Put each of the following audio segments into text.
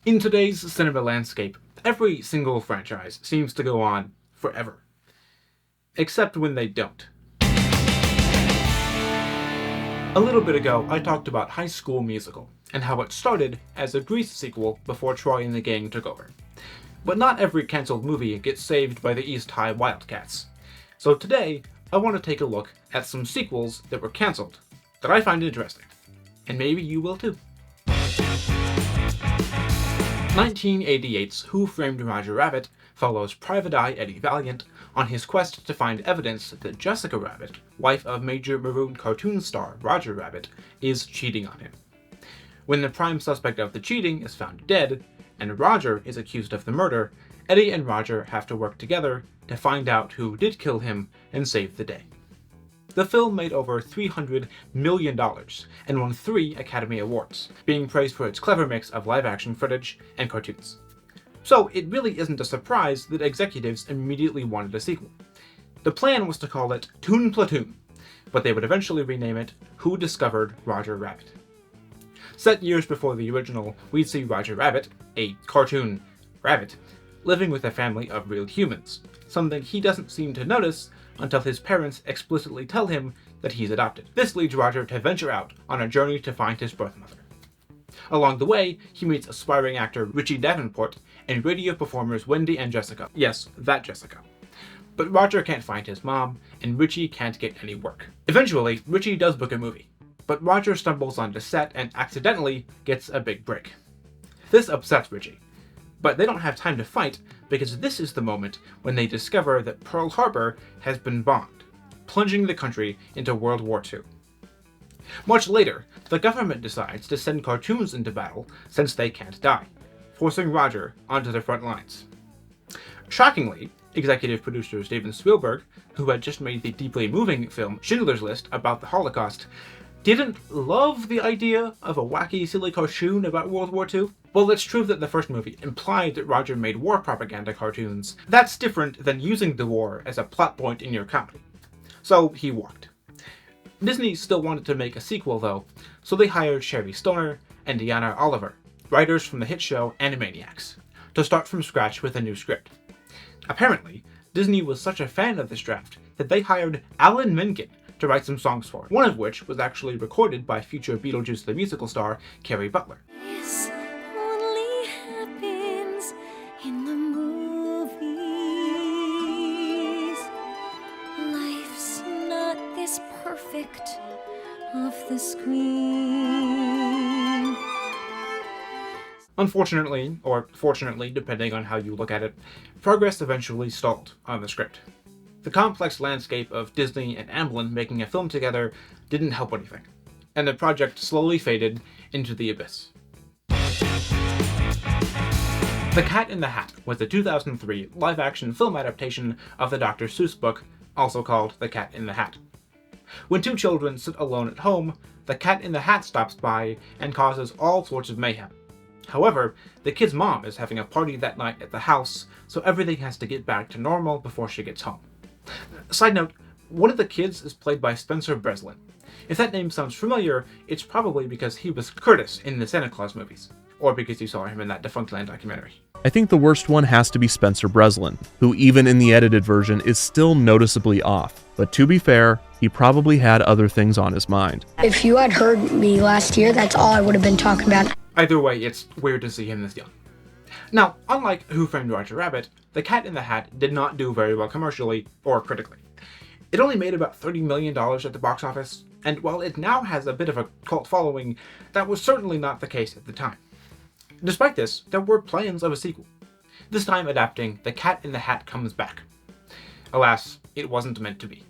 In today's cinema landscape, every single franchise seems to go on forever. Except when they don't. A little bit ago, I talked about High School Musical, and how it started as a Grease sequel before Troy and the gang took over. But not every cancelled movie gets saved by the East High Wildcats. So today, I want to take a look at some sequels that were cancelled, that I find interesting. And maybe you will too. 1988's Who Framed Roger Rabbit follows Private Eye Eddie Valiant on his quest to find evidence that Jessica Rabbit, wife of Major Maroon cartoon star Roger Rabbit, is cheating on him. When the prime suspect of the cheating is found dead, and Roger is accused of the murder, Eddie and Roger have to work together to find out who did kill him and save the day. The film made over $300 million and won 3 Academy Awards, being praised for its clever mix of live-action footage and cartoons. So it really isn't a surprise that executives immediately wanted a sequel. The plan was to call it Toon Platoon, but they would eventually rename it Who Discovered Roger Rabbit. Set years before the original, we'd see Roger Rabbit, a cartoon rabbit, living with a family of real humans, something he doesn't seem to notice until his parents explicitly tell him that he's adopted. This leads Roger to venture out on a journey to find his birth mother. Along the way, he meets aspiring actor Richie Davenport and radio performers Wendy and Jessica. Yes, that Jessica. But Roger can't find his mom, and Richie can't get any work. Eventually, Richie does book a movie, but Roger stumbles onto set and accidentally gets a big break. This upsets Richie, but they don't have time to fight because this is the moment when they discover that Pearl Harbor has been bombed, plunging the country into World War II. Much later, the government decides to send cartoons into battle since they can't die, forcing Roger onto the front lines. Shockingly, executive producer Steven Spielberg, who had just made the deeply moving film Schindler's List about the Holocaust, didn't love the idea of a wacky, silly cartoon about World War II. While it's true that the first movie implied that Roger made war propaganda cartoons, that's different than using the war as a plot point in your comedy. So he walked. Disney still wanted to make a sequel though, so they hired Sherry Stoner and Deanna Oliver, writers from the hit show Animaniacs, to start from scratch with a new script. Apparently, Disney was such a fan of this draft that they hired Alan Menken to write some songs for it, one of which was actually recorded by future Beetlejuice the musical star Carrie Butler. This only happens in the movies. Life's not this perfect off the screen. Unfortunately, or fortunately, depending on how you look at it, progress eventually stalled on the script. The complex landscape of Disney and Amblin making a film together didn't help anything, and the project slowly faded into the abyss. The Cat in the Hat was the 2003 live-action film adaptation of the Dr. Seuss book, also called The Cat in the Hat. When 2 children sit alone at home, the Cat in the Hat stops by and causes all sorts of mayhem. However, the kid's mom is having a party that night at the house, so everything has to get back to normal before she gets home. Side note, one of the kids is played by Spencer Breslin. If that name sounds familiar, it's probably because he was Curtis in the Santa Claus movies, or because you saw him in that Defunctland documentary. I think the worst one has to be Spencer Breslin, who even in the edited version is still noticeably off. But to be fair, he probably had other things on his mind. If you had heard me last year, that's all I would have been talking about. Either way, it's weird to see him this young. Now, unlike Who Framed Roger Rabbit, The Cat in the Hat did not do very well commercially or critically. It only made about $30 million at the box office, and while it now has a bit of a cult following, that was certainly not the case at the time. Despite this, there were plans of a sequel, this time adapting The Cat in the Hat Comes Back. Alas, it wasn't meant to be.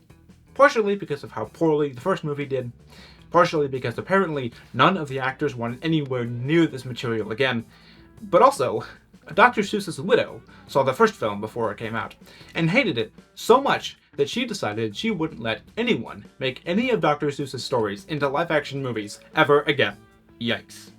Partially because of how poorly the first movie did, partially because apparently none of the actors wanted anywhere near this material again, but also, Dr. Seuss's widow saw the first film before it came out, and hated it so much that she decided she wouldn't let anyone make any of Dr. Seuss's stories into live-action movies ever again. Yikes.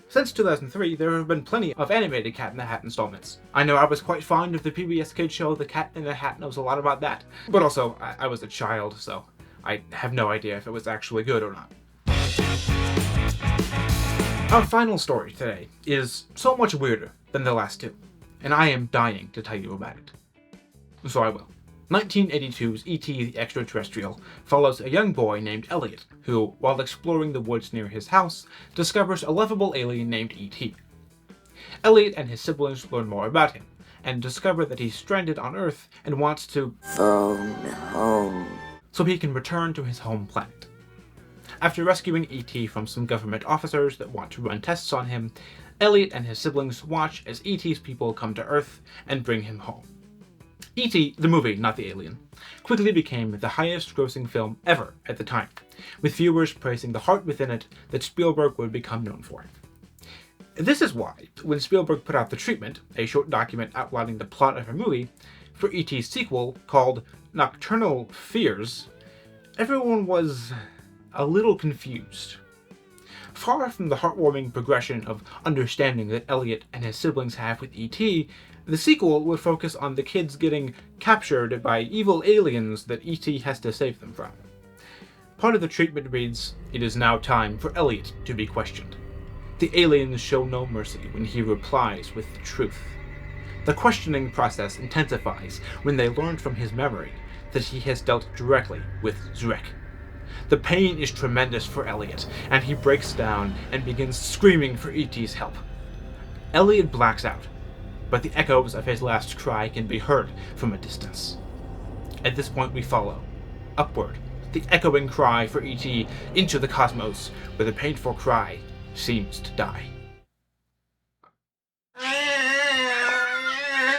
Since 2003, there have been plenty of animated Cat in the Hat installments. I know I was quite fond of the PBS Kids show The Cat in the Hat knows a lot about that, but also, I was a child, so I have no idea if it was actually good or not. Our final story today is so much weirder than the last two, and I am dying to tell you about it. So I will. 1982's E.T. the Extra Terrestrial follows a young boy named Elliot, who, while exploring the woods near his house, discovers a lovable alien named E.T. Elliot and his siblings learn more about him, and discover that he's stranded on Earth and wants to phone home so he can return to his home planet. After rescuing E.T. from some government officers that want to run tests on him, Elliot and his siblings watch as E.T.'s people come to Earth and bring him home. E.T., the movie, not the alien, quickly became the highest-grossing film ever at the time, with viewers praising the heart within it that Spielberg would become known for. This is why, when Spielberg put out The Treatment, a short document outlining the plot of a movie, for E.T.'s sequel called Nocturnal Fears, everyone was a little confused. Far from the heartwarming progression of understanding that Elliot and his siblings have with E.T., the sequel would focus on the kids getting captured by evil aliens that E.T. has to save them from. Part of The Treatment reads, "It is now time for Elliot to be questioned. The aliens show no mercy when he replies with the truth. The questioning process intensifies when they learn from his memory that he has dealt directly with Zrek. The pain is tremendous for Elliot, and he breaks down and begins screaming for E.T.'s help. Elliot blacks out, but the echoes of his last cry can be heard from a distance. At this point we follow, upward, the echoing cry for E.T. into the cosmos, where the painful cry seems to die."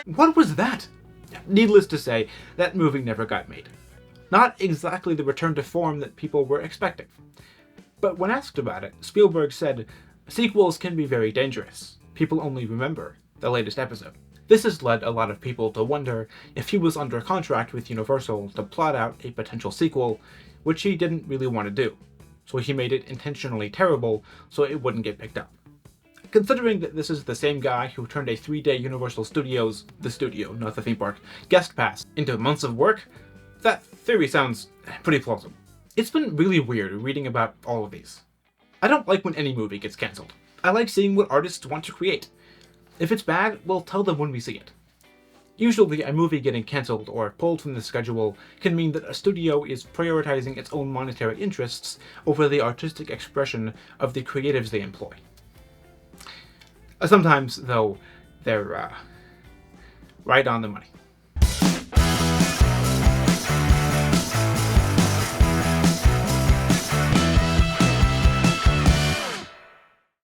What was that? Needless to say, that movie never got made. Not exactly the return to form that people were expecting. But when asked about it, Spielberg said, "Sequels can be very dangerous. People only remember the latest episode." This has led a lot of people to wonder if he was under contract with Universal to plot out a potential sequel, which he didn't really want to do. So he made it intentionally terrible so it wouldn't get picked up. Considering that this is the same guy who turned a 3-day Universal Studios, the studio, not the theme park, guest pass into months of work, that theory sounds pretty plausible. It's been really weird reading about all of these. I don't like when any movie gets cancelled. I like seeing what artists want to create. If it's bad, we'll tell them when we see it. Usually, a movie getting cancelled or pulled from the schedule can mean that a studio is prioritizing its own monetary interests over the artistic expression of the creatives they employ. Sometimes, though, they're right on the money.